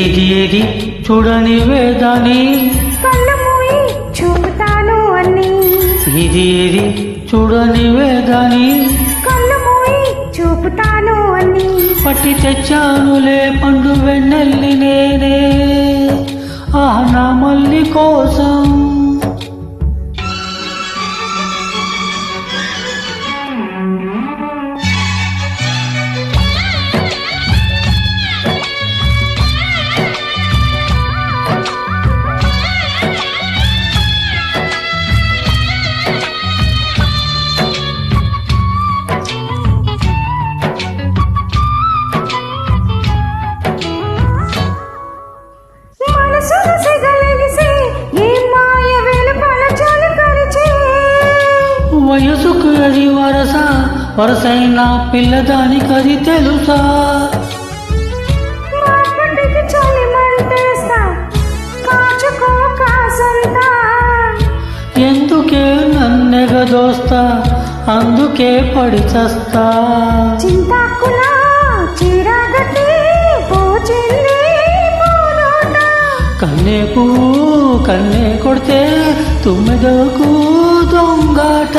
ఏది ఏది చూడని వేదాని కళ్ళు మూయి చూపుతాను అన్ని. ఇది ఏది చూడని వేదాని కళ్ళు మూయి చూపుతాను అన్ని. పట్టి తెచ్చానులే పండు వెన్నెల్లి నేనే ఆ నా మల్లి కోసం. వయసుకు అది వరస వరసైన పిల్లదానికి అది తెలుసా. ఎందుకే నన్నెగదోస్తా అందుకే పడి చస్తా. చింతాకులా చీరాగట్టి కన్నే పువ్వు కన్నే కొడితే తుమ్మెదకు దొంగాట.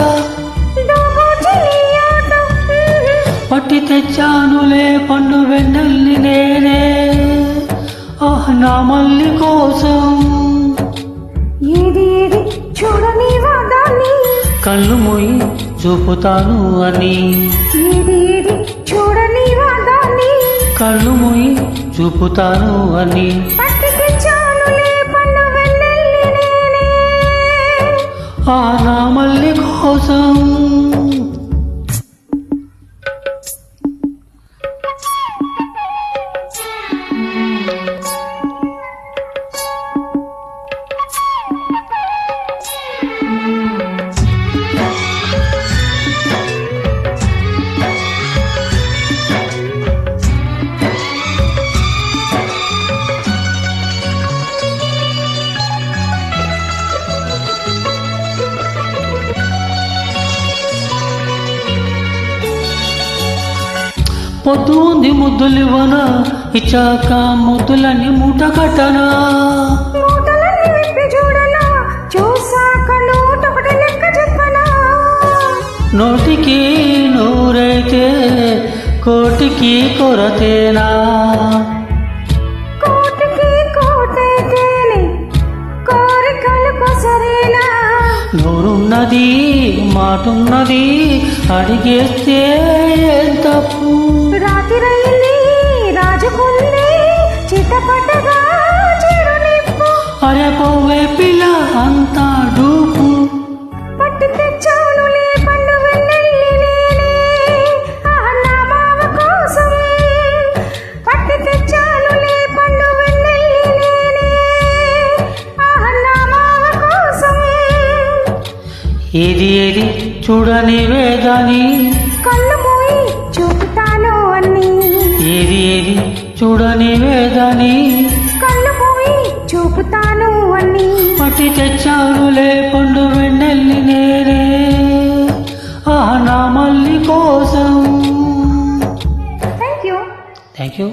పట్టి తెచ్చానులే పండు వెన్నెల్లి నేనే ఆహ్ నా మల్లి కోసం. ఏది ఏది చూడని వాదాన్ని కళ్ళు మూయి చూపుతాను అని. ఏది ఏది చూడని వాదాన్ని కళ్ళు మూయి చూపుతాను అని. పట్టి తెచ్చానులే పండు వెన్నెల్లి నేనే ఆ నా మల్లి కోసం. పొద్దు ఉంది ముద్దులివ్వనా ఇచ్చాక ముద్దులని మూట కట్టనా. నోటికి నూరైతే కోటికి కొరతేనా. నోరున్నది మాటున్నది అడిగేస్తే ఏం తప్పు. రాత్రి రాజుకుంది చిట్టపట్టగా చిరునిప్పు. అరే పోవే పిల్ల అంతా డూపు. పట్టి తెచ్చానులే పండు వెన్నెల్లి నేనే ఆహ్ నా మావ కోసం. పట్టి తెచ్చానులే పండు వెన్నెల్లి నేనే ఆహ్ నా మావ కోసం. ఏది ఏది చూడని వేదాని కళ్ళు మూయి చూపుతాను అన్ని. ఏది ఏది చూడని వేదాని కళ్ళు మూయి చూపుతాను అన్ని. పట్టి తెచ్చానులే పండు వెన్నెల్లి నేనే ఆ నా మల్లి కోసం. Thank you. Thank you.